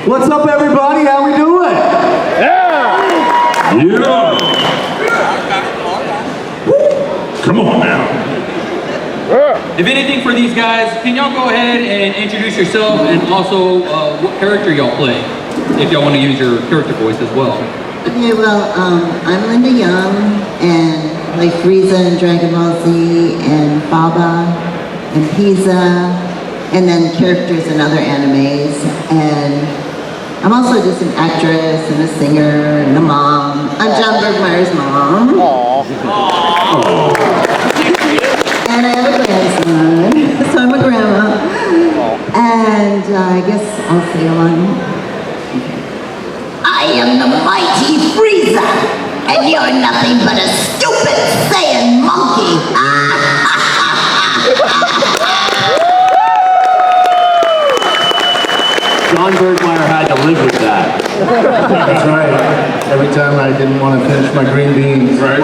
What's up, everybody? How we doing? Yeah! Yeah! Come on now. If anything for these guys, can y'all go ahead and introduce yourself and also what character y'all play, if y'all want to use your character voice as well. Okay, well, I'm Linda Young, and like Frieza and Dragonball Z, and Baba, and Pizza, and then characters in other animes, and I'm also just an actress, and a singer, and a mom. I'm John Burgmeier's mom. Oh. And I have a grandson, so I'm a grandma. And I guess I'll say along. I am the mighty Frieza, and you're nothing but a stupid Saiyan monkey. John Burgmeier had to live with that. That's right. Every time I didn't want to finish my green beans. Right?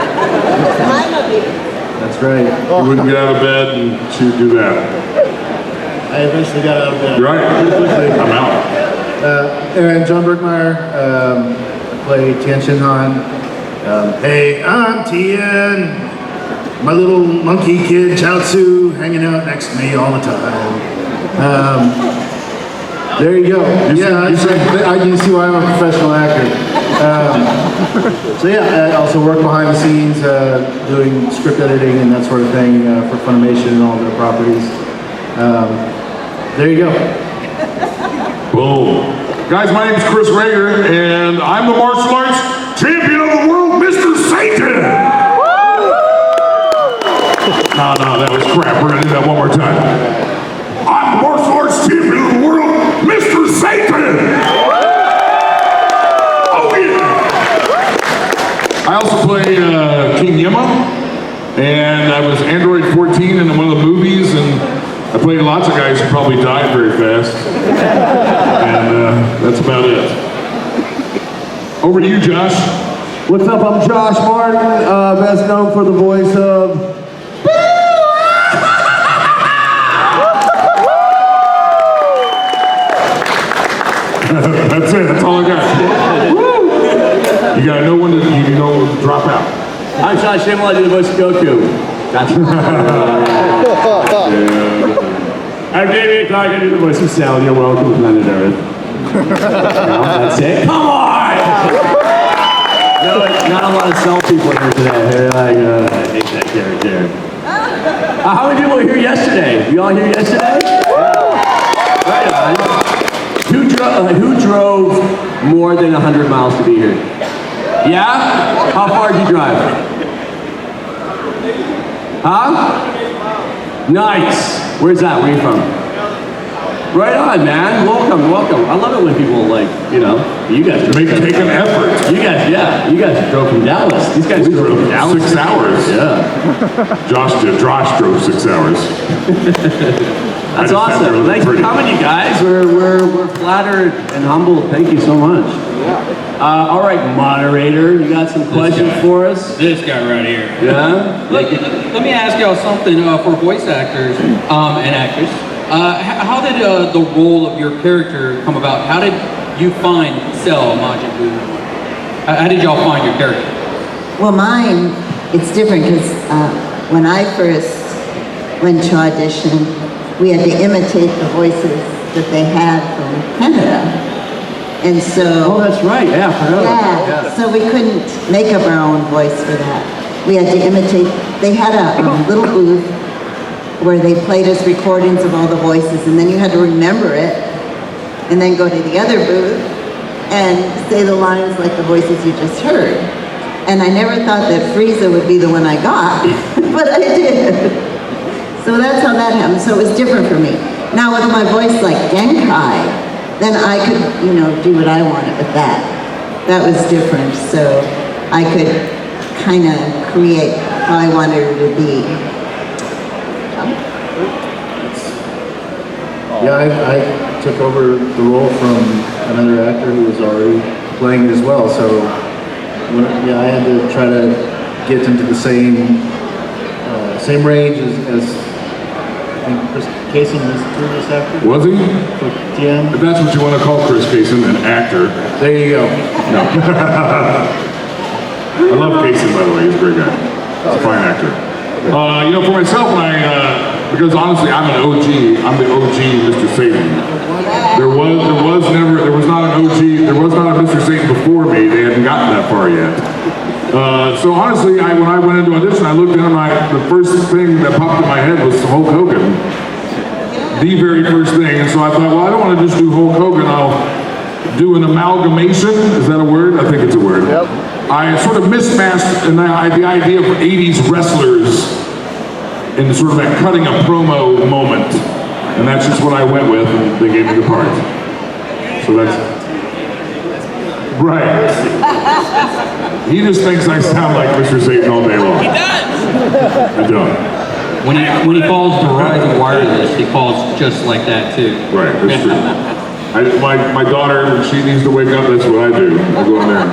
That's right. You wouldn't get out of bed and she'd do that. I eventually got out of bed. Right? I'm out. And John Burgmeier, I play Tien. Hey, I'm Tien. My little monkey kid, Chaozu, hanging out next to me all the time. There you go. You see why I'm a professional actor. So yeah, I also work behind the scenes, doing script editing and that sort of thing for Funimation and all their properties. There you go. Boom. Guys, my name is Chris Rager, and I'm the martial arts champion of the world, Mr. Satan! No, that was crap. We're gonna do that one more time. I'm the martial arts champion of the world, Mr. Satan! Oh yeah! I also play King Yima, and I was Android 14 in one of the movies, and I played lots of guys who probably died very fast. And that's about it. Over to you, Josh. What's up? I'm Josh Martin, best known for the voice of... That's it. That's all I got. You gotta know when to drop out. I'm Sean Schimmel, I do the voice of Goku. Gotcha. I'm Dameon Clarke, I do the voice of Sal. You're welcome to planet Earth. That's it. Come on! No, not a lot of Cell people here today. They're like, I hate that character. How many people were here yesterday? You all here yesterday? Right on. Who drove more than 100 miles to be here? Yeah? How far did you drive? Huh? Nice. Where's that? Where are you from? Right on, man. Welcome. I love it when people you guys Take an effort. you guys drove from Dallas. These guys drove from Dallas. 6 hours. Yeah. Josh drove 6 hours. That's awesome. Thanks for coming, you guys. We're flattered and humbled. Thank you so much. All right, moderator, you got some questions for us? This guy right here. Yeah? Let me ask y'all something for voice actors and actors. How did the role of your character come about? How did you find Cell, Majin Buu? How did y'all find your character? Well, mine, it's different because when I first went to audition, we had to imitate the voices that they had from Canada. And so... Oh, that's right. Yeah, so we couldn't make up our own voice for that. We had to imitate... They had a little booth where they played us recordings of all the voices, and then you had to remember it, and then go to the other booth and say the lines like the voices you just heard. And I never thought that Frieza would be the one I got, but I did. So that's how that happened. So it was different for me. Now with my voice like Genkai, then I could, do what I wanted with that. That was different. So I could kind of create how I wanted it to be. Yeah, I took over the role from another actor who was already playing it as well. So I had to try to get into the same range as I think Kaysen was through this actor? Was he? For Tien? If that's what you want to call Chris Kaysen, an actor. There you go. No. I love Kaysen, by the way. He's a great guy. He's a fine actor. You know, for myself, because honestly, I'm an OG. I'm the OG Mr. Satan. There was not a Mr. Satan before me. They hadn't gotten that far yet. So honestly, when I went into audition, I looked down, the first thing that popped in my head was Hulk Hogan. The very first thing. And so I thought, well, I don't want to just do Hulk Hogan. I'll do an amalgamation. Is that a word? I think it's a word. Yep. I sort of mismatched the idea of 80s wrestlers in sort of that cutting a promo moment. And that's just what I went with, and they gave me the part. So that's... Right. He just thinks I sound like Mr. Satan all day long. He does! I don't. When he calls Verizon Wireless, he calls just like that too. Right, that's true. My daughter, she needs to wake up, that's what I do. I go in there,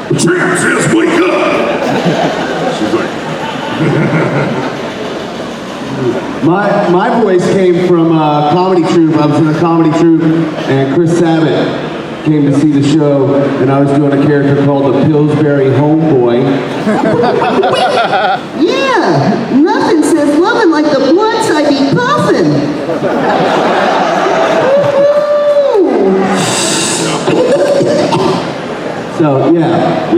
the tramp says wake up! She's like... My voice came from a comedy troupe. I was in a comedy troupe, and Chris Sabat came to see the show, and I was doing a character called the Pillsbury Homeboy. Yeah, nothing says loving like the blunts I be puffin'. So yeah,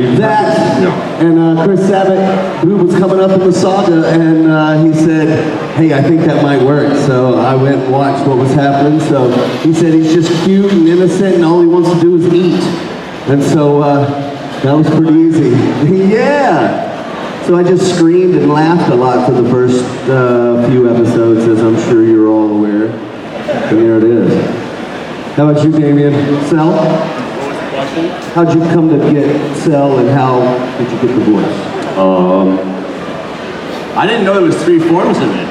and Chris Sabat, who was coming up in the saga, and he said, hey, I think that might work. So I went and watched what was happening. So he said he's just cute and innocent, and all he wants to do is eat. And so that was pretty easy. Yeah. So I just screamed and laughed a lot for the first few episodes, as I'm sure you're all aware. And there it is. How about you, Dameon? Cell? How'd you come to get Cell, and how did you get the voice? I didn't know there was 3 forms of it.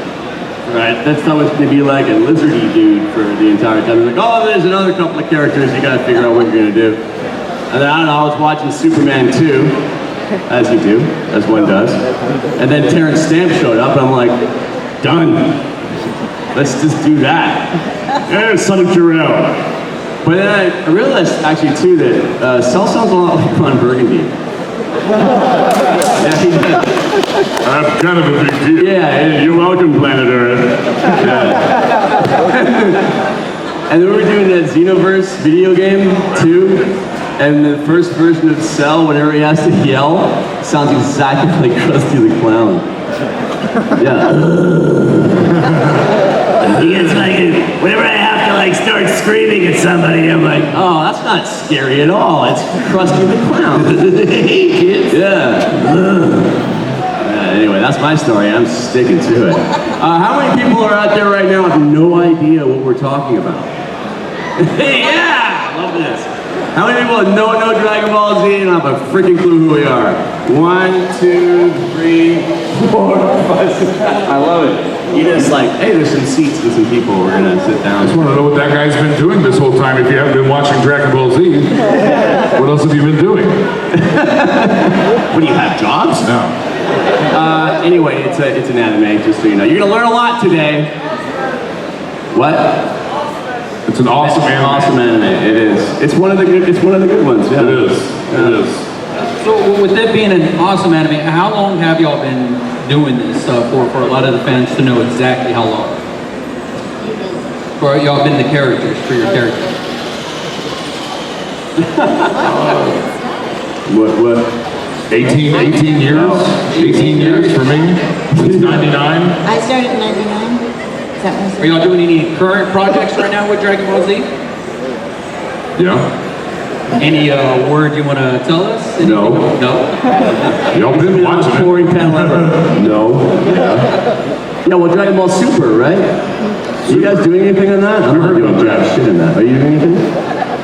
Right, that's not what's going to be like a lizardy dude for the entire time. They're like, oh, there's another couple of characters, you got to figure out what you're going to do. And then I don't know, I was watching Superman 2, as you do, as one does. And then Terrence Stamp showed up, and I'm like, done. Let's just do that. Yeah, Son of Jor-El. But then I realized, actually, too, that Cell sounds a lot like Ron Burgundy. Yeah, he does. That's kind of a big deal. Yeah, you're welcome, Planet Earth. Yeah. And then we were doing that Xenoverse video game, too. And the first version of Cell, whenever he has to yell, sounds exactly like Krusty the Clown. Yeah. He gets like, whenever I have to like start screaming at somebody, I'm like, oh, that's not scary at all. It's Krusty the Clown. Hey, kids. Yeah. Anyway, that's my story. I'm sticking to it. How many people are out there right now with no idea what we're talking about? Yeah, I love this. How many people know Dragon Ball Z and don't have a freaking clue who we are? 1, 2, 3, 4, 5, 6. I love it. You just like, hey, there's some seats and some people. We're gonna sit down. I just want to know what that guy's been doing this whole time. If you haven't been watching Dragon Ball Z, what else have you been doing? What do you have, jobs? No. Anyway, it's an anime, just so you know. You're gonna learn a lot today. What? It's an awesome anime. Awesome anime. It is. It's one of the good ones. Yeah. It is. It is. So with it being an awesome anime, how long have y'all been doing this for a lot of the fans to know exactly how long? Or y'all been the characters for your characters? What? 18 years? 18 years for me? Since 99? I started in 99. Is that what I said? Are y'all doing any current projects right now with Dragon Ball Z? Yeah. Any word you want to tell us? Anything? No. No? Y'all been watching it. Boring panel ever. No. Yeah, well, Dragon Ball Super, right? You guys doing anything on that? I'm not doing jack shit in that. Are you doing anything?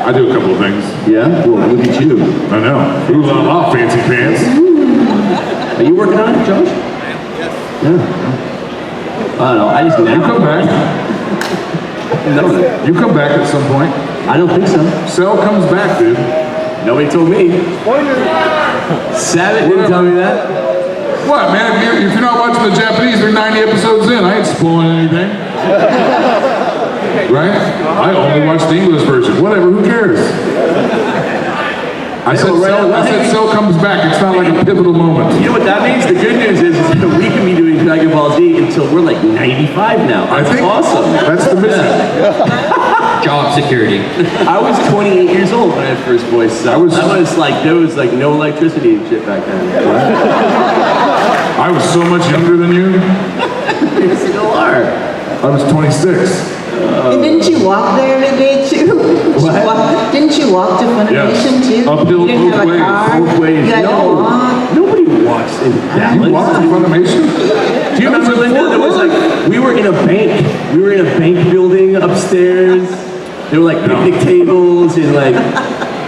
I do a couple of things. Yeah? Well, look at you. I know. Ooh la la, fancy pants. Are you working on it, Josh? Yeah. I don't know. I just You come back. No. You come back at some point. I don't think so. Cell comes back, dude. Nobody told me. Sabat didn't tell me that. What, man? If you're not watching the Japanese, they're 90 episodes in. I ain't spoiling anything. Right? I only watched the English version. Whatever, who cares? I said Cell comes back. It's not like a pivotal moment. You know what that means? The good news is that we can be doing Dragon Ball Z until we're like 95 now. That's awesome. That's the mission. Job security. I was 28 years old when I first voiced. So I was like, there was like no electricity and shit back then. I was so much younger than you. You still are. I was 26. And didn't you walk there every day too? What? Didn't you walk to Funimation too? Uphill You didn't have a both ways. car? Both ways. You had to No. walk? Nobody walks in Dallas. You walked to Funimation? Do you remember, Linda? There was like, we were in a bank. We were in a bank building upstairs. There were like picnic tables and like,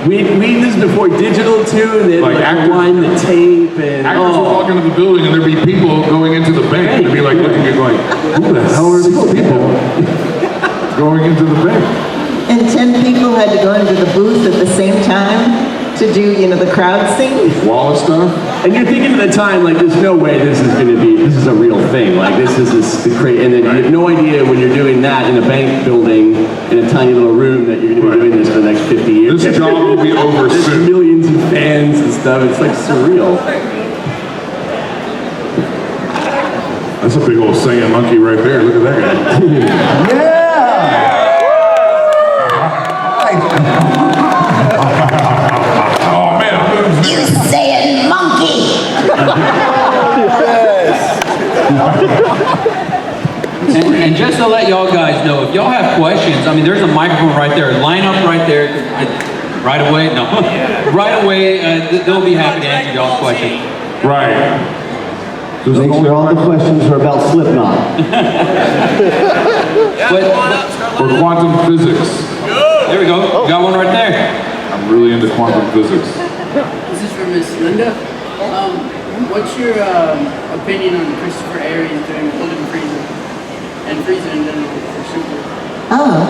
this was before digital too, and they'd Like like actors- rewind the tape and Actors would walk into the building and there'd be people going into the bank. They'd be like looking at you going, who the hell are these people going into the bank? And 10 people had to go into the booth at the same time to do, the crowd scene. Wall of stuff? And you're thinking at the time, like, there's no way this is a real thing. Like, this is the crazy, and then you have no idea when you're doing that in a bank building in a tiny little room that you're gonna be doing this for the next 50 years. This job will be over There's soon. millions of fans and stuff. It's like surreal. That's a big old Saiyan monkey right there. Look at that guy. Oh man, You saying monkey? And just to let y'all guys know, if y'all have questions, I mean, there's a microphone right there. Line up right there. Right away? No. Right away, they'll be happy to answer y'all's questions. right. Make sure all the questions are about Slipknot. But Or quantum physics. there we go. Got one right there. I'm really into quantum physics. This is for Miss Linda. What's your opinion on Christopher Aries doing Golden Frieza and Frieza in general for Super? Oh,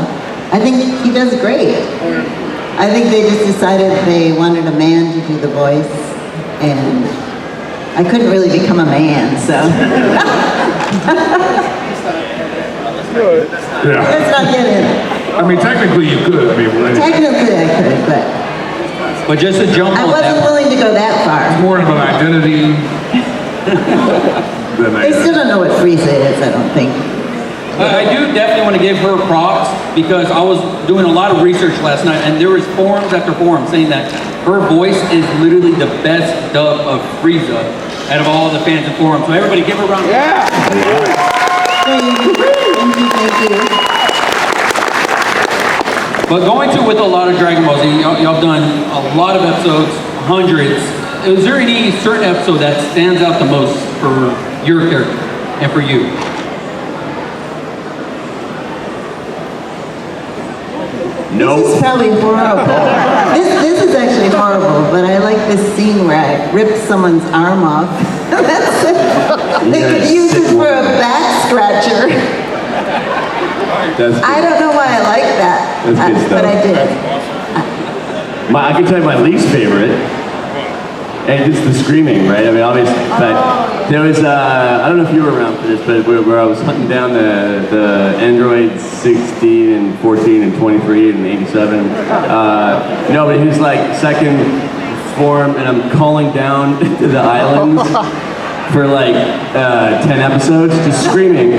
I think he does great. Or I think they just decided they wanted a man to do the voice, and I couldn't really become a man, so. Yeah. Let's not get in. I mean, technically you could. I mean, Technically I could, but But just to jump I on wasn't that. willing to go that far. more of an identity than They still don't know what Frieza is, I don't think. I do definitely want to give her props because I was doing a lot of research last night and there was forums after forums saying that her voice is literally the best dub of Frieza out of all the fans and forums. So everybody give her a round. Yeah. Thank you. But going to with a lot of Dragon Ball Z, y'all done a lot of episodes, hundreds. Is there any certain episode that stands out the most for your character and for you? This is probably horrible. This is actually horrible, but I like this scene where I ripped someone's arm off. That's it. They could use it for a back scratcher. I don't know why I like that, That's good but I stuff. did. I can tell you my least favorite, and it's the screaming, right? I mean, obviously, but there was, I don't know if you were around for this, but where I was hunting down the Android 16 and 14 and 23 and 87. No, but he was like second form, and I'm calling down to the islands for like 10 episodes, just screaming,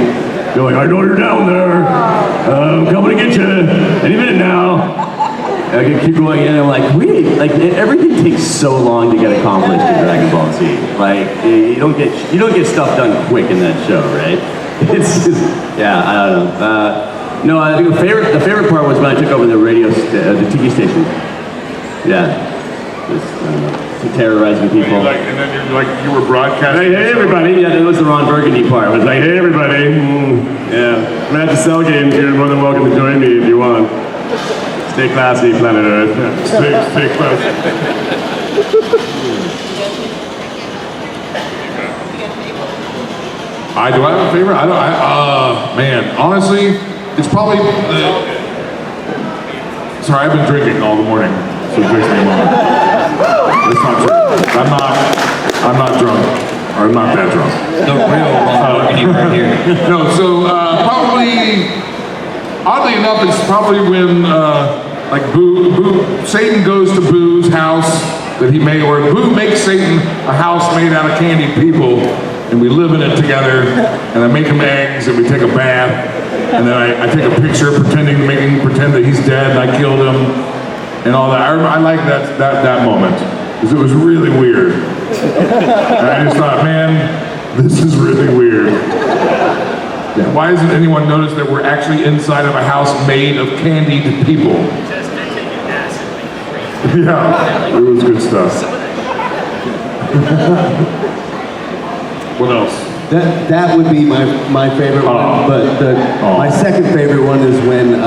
going, I know you're down there, I'm coming to get you, any minute now. I can keep going in, and I'm like, wait, like everything takes so long to get accomplished in Dragon Ball Z. Like you don't get stuff done quick in that show, right? It's just, yeah, I don't know. No, I think the favorite part was when I took over the radio, the Tiki station. Yeah, just terrorizing people. and then you were broadcasting. Hey everybody! Yeah, that was the Ron Burgundy part. It was like, hey everybody! Yeah, I'm at the Cell Games. You're more than welcome to join me if you want. Stay classy, planet Earth. Stay classy. Do I have a favorite? Man, honestly, it's probably sorry, I've been drinking all the morning, so it takes me a moment. That's not true. I'm not drunk. Or I'm not that drunk. The real Ron Burgundy right here. No, so probably oddly enough, it's probably when like Satan goes to Boo's house that he made, or Boo makes Satan a house made out of candied people, and we live in it together, and I make him eggs, and we take a bath, and then I take a picture making him pretend that he's dead, and I killed him, and all that. I like that moment, because it was really weird. And I just thought, man, this is really weird. Why hasn't anyone noticed that we're actually inside of a house made of candied people? Yeah, it was good stuff. What else? That would be my favorite one, but my second favorite one is when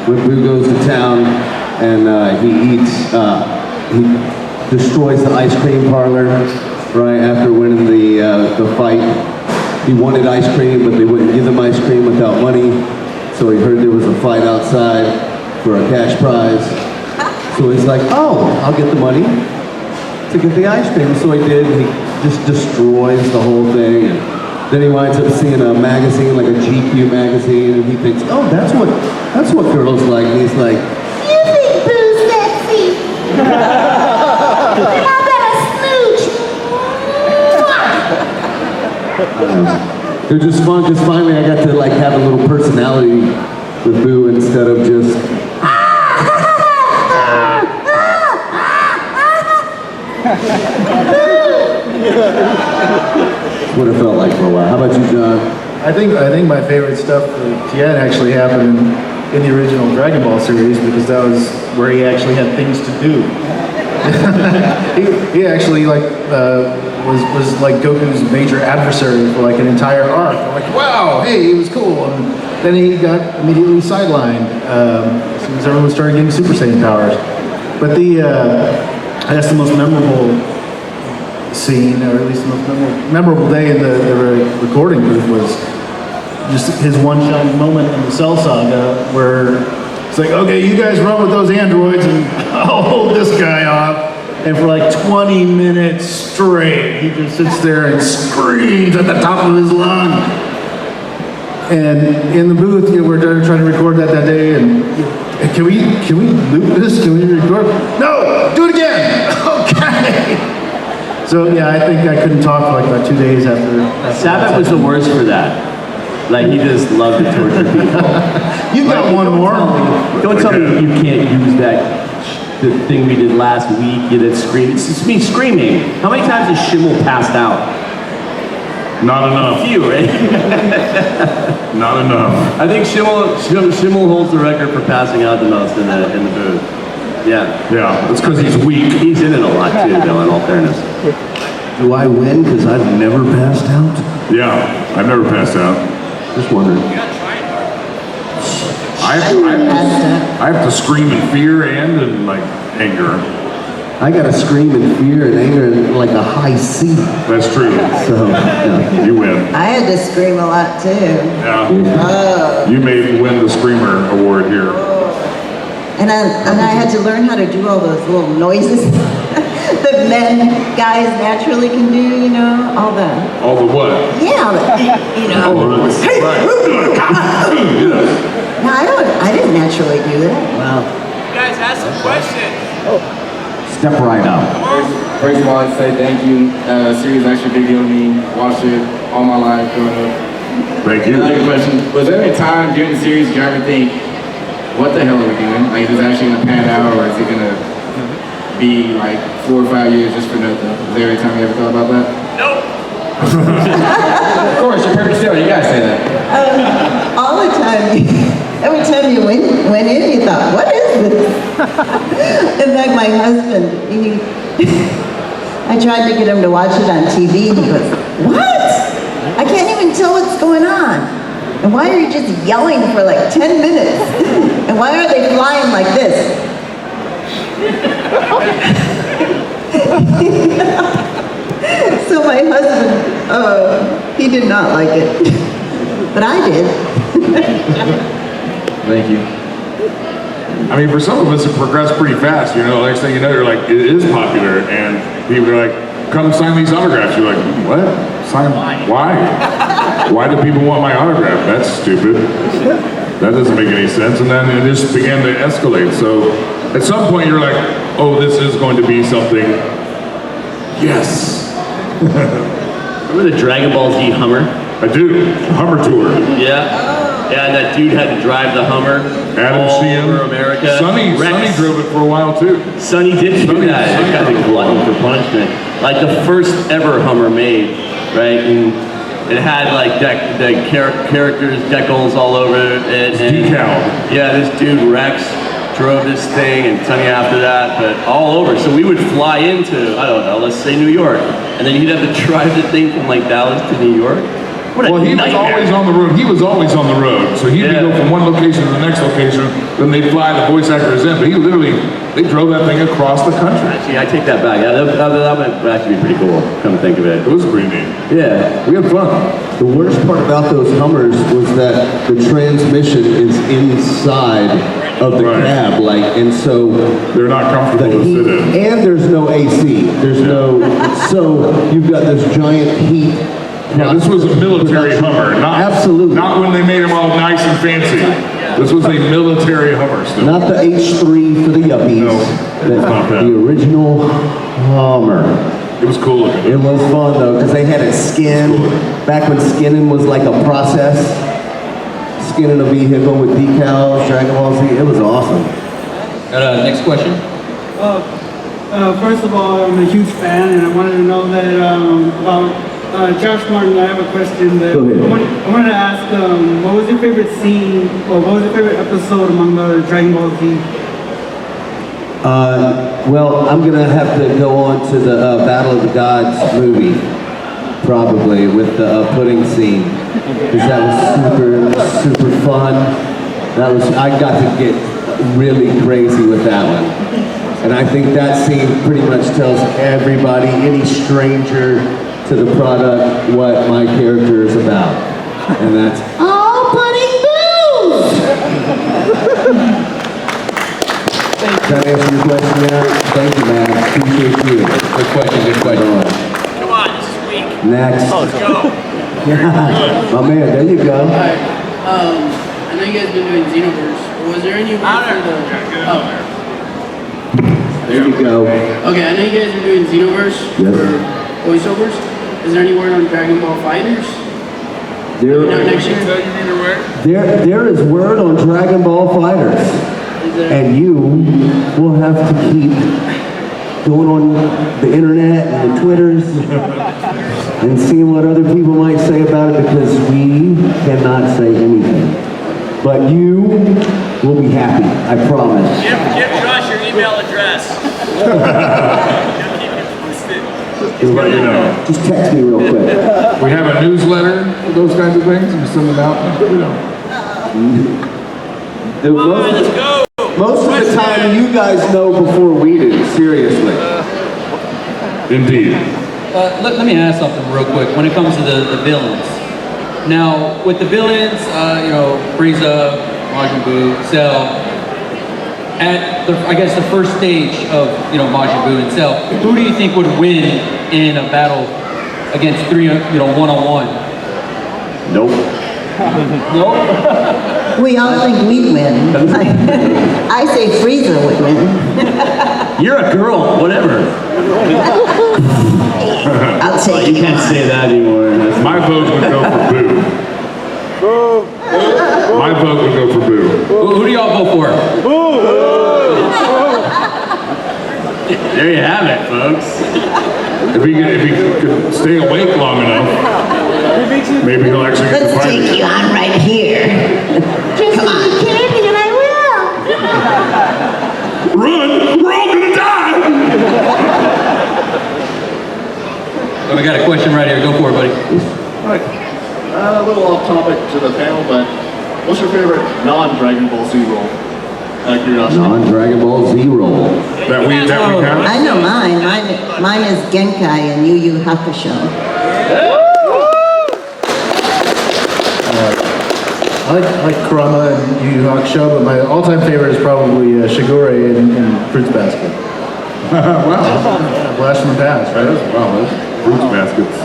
Boo goes to town and he destroys the ice cream parlor right after winning the fight. He wanted ice cream, but they wouldn't give him ice cream without money, so he heard there was a fight outside for a cash prize. So he's like, oh, I'll get the money to get the ice cream. So he did, and he just destroys the whole thing. And then he winds up seeing a magazine, like a GQ magazine, and he thinks, oh, that's what girls like. And he's like, You think Boo's sexy? How about a smooch? it was just fun, because finally I got to like have a little personality with Boo instead of just, what it felt like for a while. How about you, John? I think my favorite stuff for Tien actually happened in the original Dragon Ball series, because that was where he actually had things to do. he actually like was like Goku's major adversary for like an entire arc. I'm like, wow, hey, he was cool. And then he got immediately sidelined as soon as everyone started getting Super Saiyan powers. But I guess the most memorable scene, or at least the most memorable day in the recording booth, was just his one shining moment in the Cell Saga, where it's like, okay, you guys run with those androids and I'll hold this guy off. And for like 20 minutes straight, he just sits there and screams at the top of his lung. And in the booth, we're trying to record that day, and can we loop this? Can we record? No, do it again. Okay. So yeah, I think I couldn't talk for like about 2 days after Sabbath was the worst for that. Like, he just loved to torture people. You got one more. Don't tell me you can't use the thing we did last week. You did scream. It's just me screaming. How many times has Schimmel passed out? Not enough. A few, right? Not enough. I think Schimmel holds the record for passing out the most in the booth. Yeah. Yeah, that's because he's weak. He's in it a lot too, though, in all fairness. do I win because I've never passed out? Yeah, I've never passed out. Just wondering. I have to scream in fear and in like anger. I gotta scream in fear and anger in like a high C. That's true. So, yeah. You win. I had to scream a lot too. Yeah. Oh. You may win the Screamer Award here. And I had to learn how to do all those little noises that guys naturally can do, you know, all the... All the what? Yeah, you know. Oh, right. No, I didn't naturally do that. Wow. You guys have some questions. Step right up. First of all, I'd say thank you. Series is actually a big deal to me. Watched it all my life growing up. Thank you. Another question. Was there any time during the series you ever think, what the hell are we doing? Like, is this actually going to pan out, or is it going to be like 4 or 5 years just for nothing? Was there any time you ever thought about that? Nope. Of course, you're perfect still. You guys say that. All the time. Every time you went in, you thought, what is this? In fact, my husband, I tried to get him to watch it on TV, and he goes, what? I can't even tell what's going on. And why are you just yelling for like 10 minutes? And why are they flying like this? So my husband, he did not like it. But I did. Thank you. I mean, for some of us, it progressed pretty fast. You know, next thing you know, you're like, it is popular, and people are like, come sign these autographs. You're like, what? Sign? Why? Why do people want my autograph? That's stupid. that doesn't make any sense. And then it just began to escalate. So at some point you're like, oh, this is going to be something. Yes. Remember the Dragon Ball Z Hummer? I do. Hummer tour. Yeah. Yeah, and that dude had to drive the Hummer Adam all Sheehan. over America. Sonny drove it for a while too. Sonny did do that. That guy's a glutton for punishment. Like the first ever Hummer made, right? And it had like the characters, decals all over it. And, Decal. Yeah, this dude Rex drove this thing, and Sonny after that, but all over. So we would fly into, I don't know, let's say New York, and then he'd have to drive the thing from like Dallas to New York. What a Well, he was nightmare. always on the road. He was always on the road. So he'd go from one location to the next location, then they'd fly the voice actors in. But he literally, they drove that thing across the country. Actually, I take that back. Yeah, that would actually be pretty cool, come to think of it. It was pretty neat. Yeah. We had fun. The worst part about those Hummers was that the transmission is inside of the cab, like, and so they're not comfortable to sit in. And there's no AC. There's no, so you've got this giant heat. Yeah, this was a military Hummer, absolutely not when they made them all nice and fancy. This was a military Hummer still. Not the H3 for the yuppies. No, it's not that. The original Hummer. It was cool looking. It was fun though, because they had it skinned. Back when skinning was like a process. Skinning a vehicle with decals, Dragon Ball Z. It was awesome. Next question. First of all, I'm a huge fan, and I wanted to know that about Josh Martin. I have a question that Go ahead. I wanted to ask. What was your favorite scene, or what was your favorite episode among the Dragon Ball Z? Well, I'm gonna have to go on to the Battle of the Gods movie, probably with the pudding scene, because that was super fun. That was, I got to get really crazy with that one, and I think that scene pretty much tells everybody, any stranger to the product, what my character is about, and that's All pudding booze! Can I answer your question there? Thank you, man. Appreciate you. Good question, good question. Come on, this is weak. Next. Let's go. My man, there you go. Alright, I know you guys been doing Xenoverse. Was there any word for the... There you go. Okay, I know you guys are doing Xenoverse Yes. for voiceovers. Is there any word on Dragon Ball Fighters? There, Next year? there is word on Dragon Ball Fighters. Is there... And you will have to keep going on the internet and the Twitters and seeing what other people might say about it, because we cannot say anything. But you will be happy, I promise. Give Josh your email address. He'll keep you posted. Just let you know. Just text me real quick. We have a newsletter for those kinds of things. We send them out. You know. Come on, let's go. Most of the time, you guys know before we do, seriously. Indeed. Let me ask something real quick when it comes to the villains. Now, with the villains, you know, Frieza, Majin Buu, Cell, at the, I guess the first stage of, you know, Majin Buu and Cell, who do you think would win in a battle against three, you know, one-on-one? Nope. Nope. We all think we'd win. I say Frieza would win. You're a girl, whatever. I'll take You can't say that anymore. My vote would go for Boo. My vote would go for Boo. Who do y'all vote for? There you have it, folks. If he could stay awake long enough, maybe he'll actually get to Let's fight take me. you on right here. Just give me candy and I will. Run! We're all gonna die! Oh, we got a question right here. Go for it, buddy. Alright, a little off topic to the panel, but what's your favorite non-Dragon Ball Z role? Out of curiosity. Non-Dragon Ball Z role. That we have? I know mine. Mine is Genkai and Yu Yu Hakusho. I like Kurama and Yu Yu Hakusho, but my all-time favorite is probably Shigure in Fruits Basket. Wow. Blast from the past, right? Wow, those fruits baskets.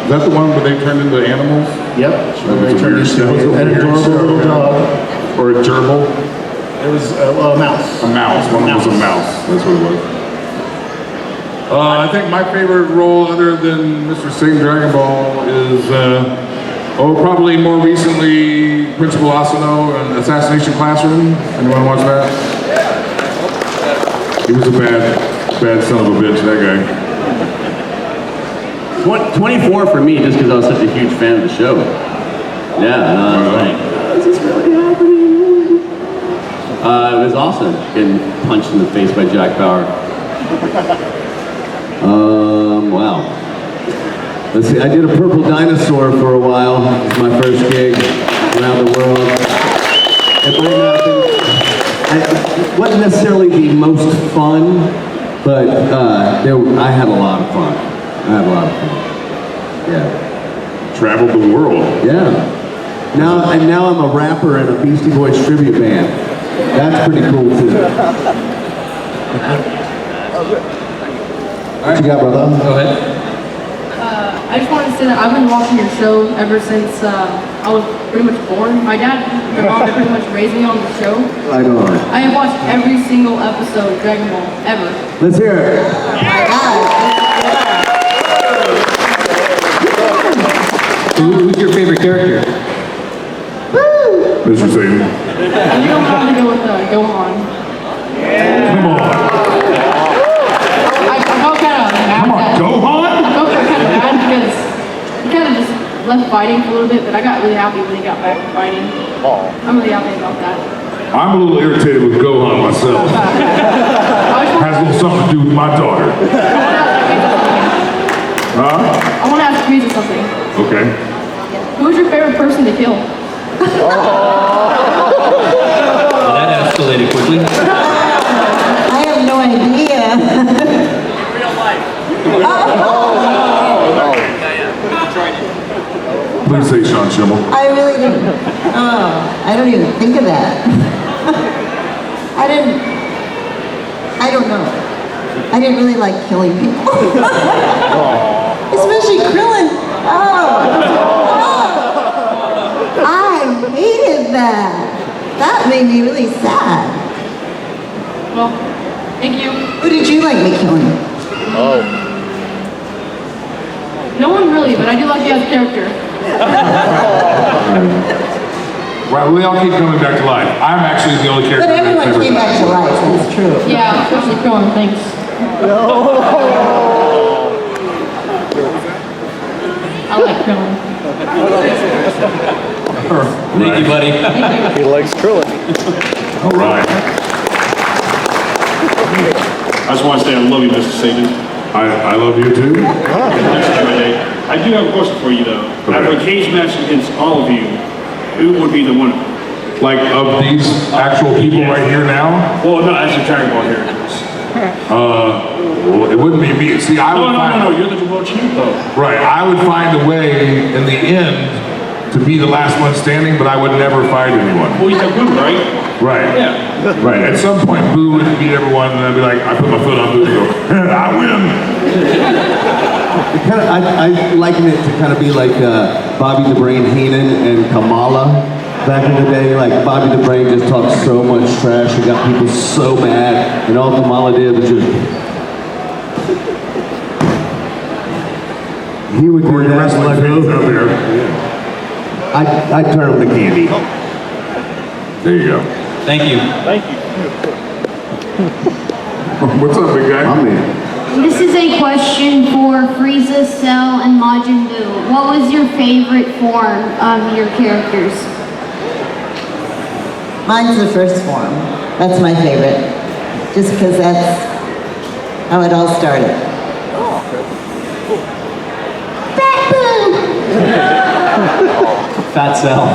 Is that the one where they turned into animals? Yep. That was They a turned weird into show. That was a an weird adorable show, little yeah. dog. Or a gerbil? It was a mouse. A mouse. One was a mouse. That's what it was. I think my favorite role, other than Mr. Satan Dragon Ball, is probably more recently Principal Asano in Assassination Classroom. Anyone watch that? He was a bad son of a bitch, that guy. 24 for me, just because I was such a huge fan of the show. Yeah, I was like, is this really happening? It was awesome getting punched in the face by Jack Bauer. Wow. Let's see, I did a purple dinosaur for a while. It was my first gig around the world. It might not have been, it wasn't necessarily the most fun, but I had a lot of fun. Yeah. Traveled the world. Yeah. Now I'm a rapper in a Beastie Boys tribute band. That's pretty cool too. What you got, brother? Go ahead. I just wanted to say that I've been watching your show ever since I was pretty much born. My dad and mom have pretty much raised me on the show. I know. I have watched every single episode of Dragon Ball ever. Let's hear it. Who's your favorite character? Mr. Satan. And you don't have to go with Gohan. Come on. I felt kind of mad. Come on, Gohan? I felt kind of mad because he kind of just left fighting for a little bit, but I got really happy when he got back to fighting. I'm really happy about that. I'm a little irritated with Gohan myself. Has a little something to do with my daughter. Huh? I want to ask Frieza something. Okay. Who's your favorite person to kill? Well, that escalated quickly. I have no idea. Real life. Please say Sean Schimmel. I really didn't. Oh, I don't even think of that. I don't know. I didn't really like killing people. Especially Krillin. I hated that. That made me really sad. Well, thank you. Who did you like me killing? No one really, but I do like you as a character. Well, they all keep coming back to life. I'm actually the only character. But everyone came back to life, that's true. Yeah, especially Krillin, thanks. I like Krillin. Thank you, buddy. He likes Krillin. All right. I just want to say I love you, Mr. Satan. I love you too. I do have a question for you, though. After a cage match against all of you, who would be the winner? Like of these actual people right here now? Well, no, as a Dragon Ball characters. Well, it wouldn't be me. See, I would No, you're the world champ, though. Right, I would find a way in the end to be the last one standing, but I would never fight anyone. Well, you have Boo, right? Right. Yeah. Right. At some point, Boo would beat everyone, and I'd be like, I put my foot on Boo and go, I win. I liken it to kind of be like Bobby the Brain Heenan and Kamala back in the day. Like Bobby the Brain just talked so much trash and got people so mad, and all Kamala did was just. He would do that like up here. I'd turn him to candy. There you go. Thank you. Thank you. What's up, big guy? I'm in. This is a question for Frieza, Cell, and Majin Buu. What was your favorite form of your characters? Mine's the first form. That's my favorite. Just because that's how it all started. Fat Boo! Fat Cell.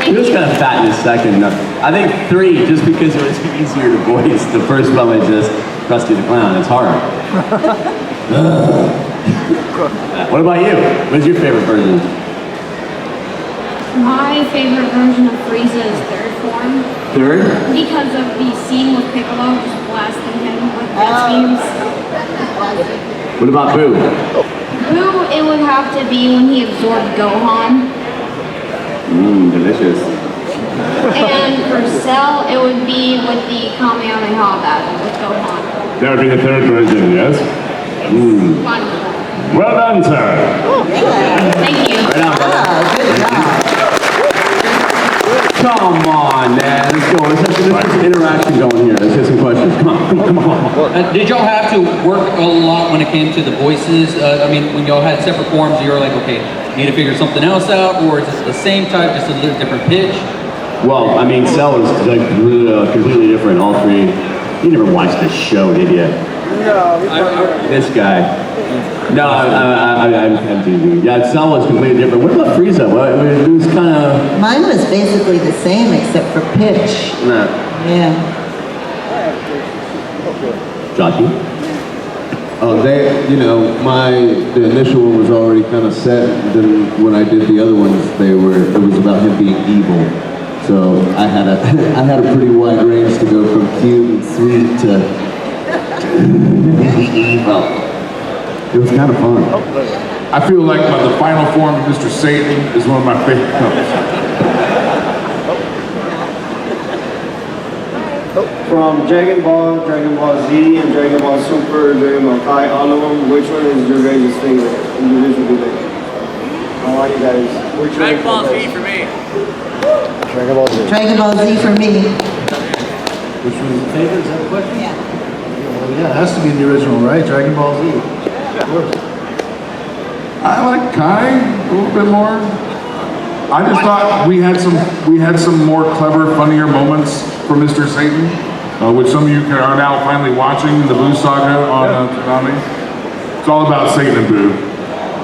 He was kind of fat in his second. I think 3, just because it was easier to voice. The first one was just Krusty the Clown. It's hard. What about you? What's your favorite version? My favorite version of Frieza is third form. Third? Because of the scene with Piccolo just blasting him with jet beams. What about Boo? Boo, it would have to be when he absorbed Gohan. Delicious. And for Cell, it would be with the Kamehameha battle with Gohan. That would be the third version, yes? Wonderful. Well done, sir. Thank you. Right on, brother. Good job. Come on, man. Let's go. Let's get some interaction going here. Let's get some questions. Come on. Did y'all have to work a lot when it came to the voices? I mean, when y'all had separate forms, you were like, okay, need to figure something else out, or is it the same type, just a little different pitch? Well, I mean, Cell is like completely different. All three. You never watched this show, did you? No. This guy. No, I'm teasing. Yeah, Cell was completely different. What about Frieza? It was kind of... Mine was basically the same except for pitch. Nah. Yeah. Jockey? Oh, the initial one was already kind of set. And then when I did the other ones, it was about him being evil. So I had a pretty wide range to go from cute and sweet to evil. It was kind of fun. I feel like the final form of Mr. Satan is one of my favorite films. From Dragon Ball Z, and Dragon Ball Super, Dragon Ball Kai, all of them, which one is your guys' favorite individually? How are you guys? Which Dragon Ball Z for me. Dragon Ball Z. Dragon Ball Z for me. Which one is your favorite? Is that the question? Yeah. Well, yeah, it has to be the original, right? Dragon Ball Z. Of course. I like Kai a little bit more. I just thought we had some more clever, funnier moments for Mr. Satan, which some of you are now finally watching the Buu saga on Konami. It's all about Satan and Buu,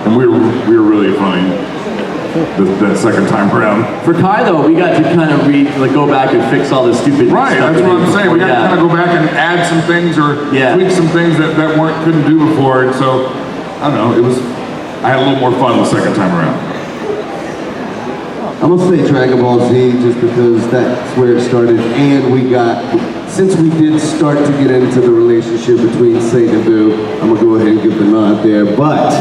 and we were really funny that second time around. For Kai, though, we got to kind of go back and fix all the stupid Right, stuff. that's what I'm saying. We got to kind of go back and add some things or tweak some things that couldn't do before. And so, I don't know, I had a little more fun the second time around. I'm gonna say Dragon Ball Z just because that's where it started, and since we did start to get into the relationship between Satan and Buu, I'm gonna go ahead and give the nod there, but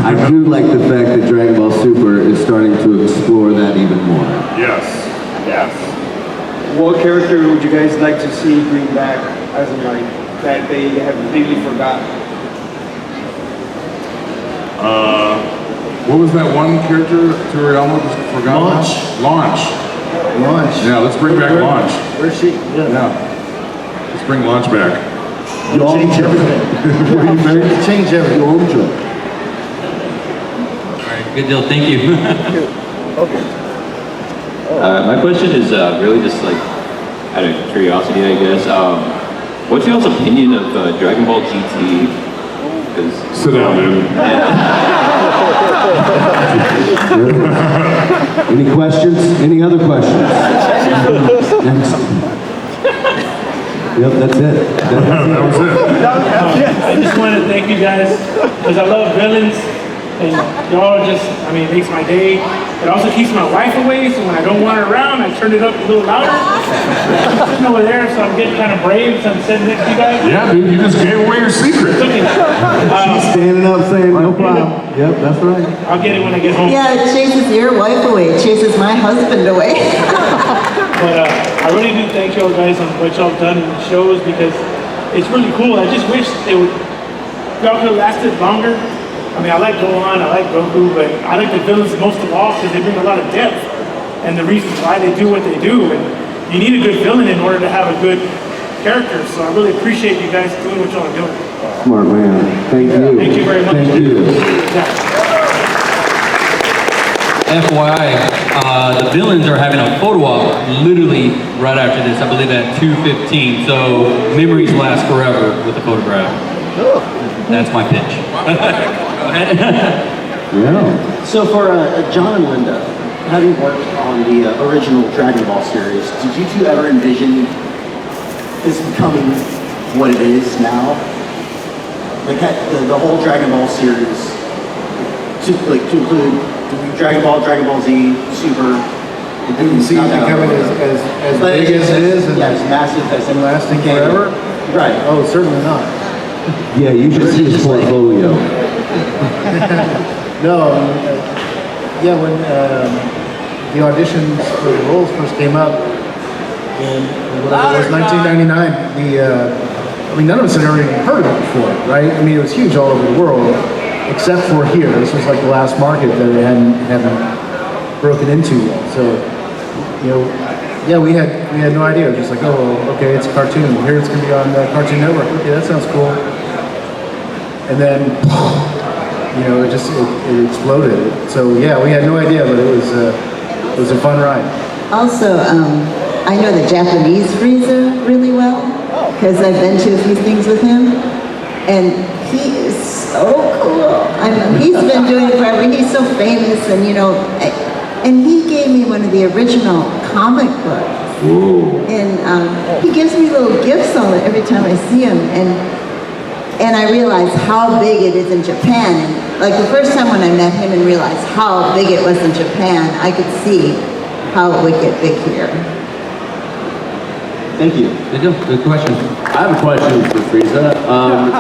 I do like the fact that Dragon Ball Super is starting to explore that even more. Yes. What character would you guys like to see bring back as in like that they have completely forgotten? What was that one character Toriyama just forgot? Launch. Yeah, let's bring back Launch. Where's she? Yeah. Let's bring Launch back. Change everything. What do you think? Change everything. All right, good deal. Thank you. My question is really just like out of curiosity, I guess. What's y'all's opinion of Dragon Ball GT? Sit down, dude. Any questions? Any other questions? Next. Yep, that's it. That was it. I just want to thank you guys because I love villains and y'all just, it makes my day. It also keeps my wife away, so when I don't want her around, I turn it up a little louder. She's sitting over there, so I'm getting kind of brave, so I'm sitting next to you guys. Yeah, dude, you just gave away your secret. It's okay. She's standing up saying, no problem. Yep, that's right. I'll get it when I get home. Yeah, it chases your wife away. It chases my husband away. But I really do thank y'all guys on what y'all done in the shows because it's really cool. I just wish y'all could have lasted longer. I like Gohan, I like Goku, but I like the villains most of all because they bring a lot of depth and the reasons why they do what they do. And you need a good villain in order to have a good character. So I really appreciate you guys doing what y'all are doing. Smart man. Thank you. Thank you very much. Thank you. FYI, the villains are having a photo op literally right after this. I believe at 2:15. So memories last forever with the photograph. That's my pitch. Yeah. So for John and Linda, having worked on the original Dragon Ball series, did you two ever envision this becoming what it is now? Like the whole Dragon Ball series, to include Dragon Ball Z, Super. Do you see it becoming as big as it is and as massive as it lasting forever? Right. Oh, certainly not. Yeah, you should see his portfolio. No, yeah, when the auditions for the roles first came up in whatever it was, 1999, I mean, none of us had ever even heard of it before, right? I mean, it was huge all over the world, except for here. This was like the last market that it hadn't broken into yet. So, you know, yeah, we had no idea. It was just like, oh, okay, it's a cartoon. Here it's gonna be on Cartoon Network. Okay, that sounds cool. And then, you know, it exploded. So yeah, we had no idea, but it was a fun ride. Also, I know the Japanese Frieza really well because I've been to a few things with him, and he is so cool. I mean, he's been doing it forever. He's so famous, and you know, and he gave me one of the original comic books. Ooh. And he gives me little gifts on it every time I see him, and I realized how big it is in Japan. And like the first time when I met him and realized how big it was in Japan, I could see how it would get big here. Thank you. Good question. I have a question for Frieza.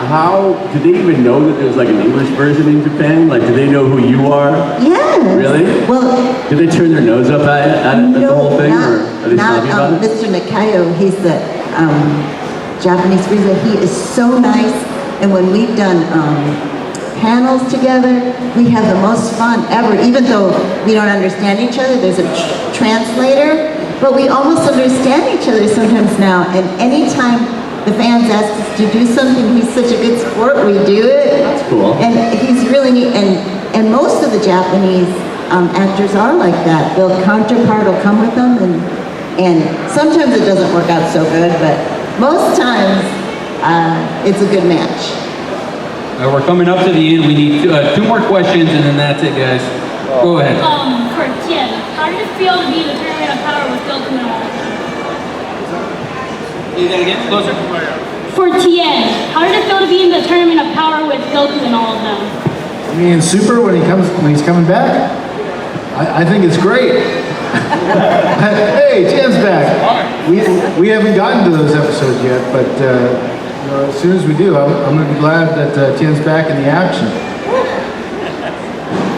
How did they even know that there's like an English version in Japan? Like, do they know who you are? Yes. Really? Well, did they turn their nose up at the whole thing, or are they not snobby about it? Mr. Nakayo. He's the Japanese Frieza. He is so nice, and when we've done panels together, we have the most fun ever. Even though we don't understand each other, there's a translator. But we almost understand each other sometimes now, and anytime the fans ask us to do something, he's such a good sport, we do it. That's cool. And he's really neat, and most of the Japanese actors are like that. Their counterpart will come with them, and sometimes it doesn't work out so good, but most times it's a good match. We're coming up to the end. We need 2 more questions, and then that's it, guys. Go ahead. For Tien, how did it feel to be in the tournament of power with Goku and all of them? Say that again, closer. For Tien, how did it feel to be in the tournament of power with Goku and all of them? I mean, Super when he's coming back, I think it's great. Hey, Tien's back. We haven't gotten to those episodes yet, but you know, as soon as we do, I'm going to be glad that Tien's back in the action.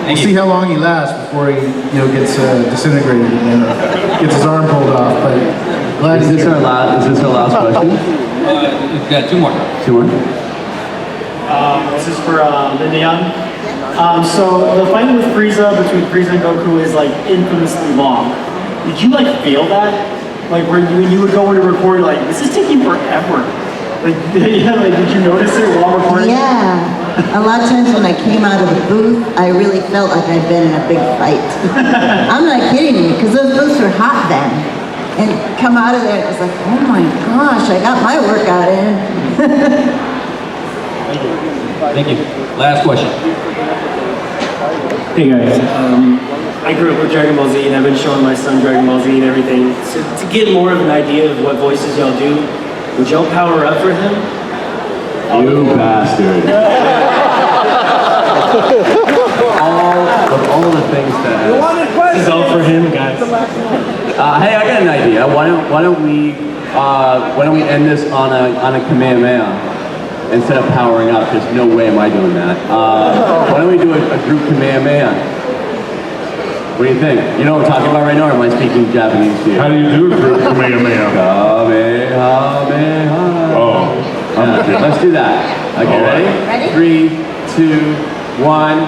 We'll see how long he lasts before he, you know, gets disintegrated and gets his arm pulled off. But glad Is this our last question? We've got 2 more. 2 more. This is for Dameon. So the fight with Frieza between Frieza and Goku is like infamously long. Did you like feel that? Like when you would go into record, like this is taking forever. Like, yeah, like did you notice it while recording? Yeah. A lot of times when I came out of the booth, I really felt like I'd been in a big fight. I'm not kidding you, because those booths were hot then. And come out of there, it was like, oh my gosh, I got my workout in. Thank you. Last question. Hey guys, I grew up with Dragon Ball Z and I've been showing my son Dragon Ball Z and everything. So to get more of an idea of what voices y'all do, would y'all power up for him? You bastard. all the things that. This is all for him, guys. Hey, I got an idea. Why don't we end this on a Kamehameha instead of powering up? Because no way am I doing that. Why don't we do a group Kamehameha? What do you think? You know what I'm talking about right now, or am I speaking Japanese to you? How do you do a group Kamehameha? Kamehameha. Oh. Yeah, let's do that. Okay, ready? 3, 2, 1.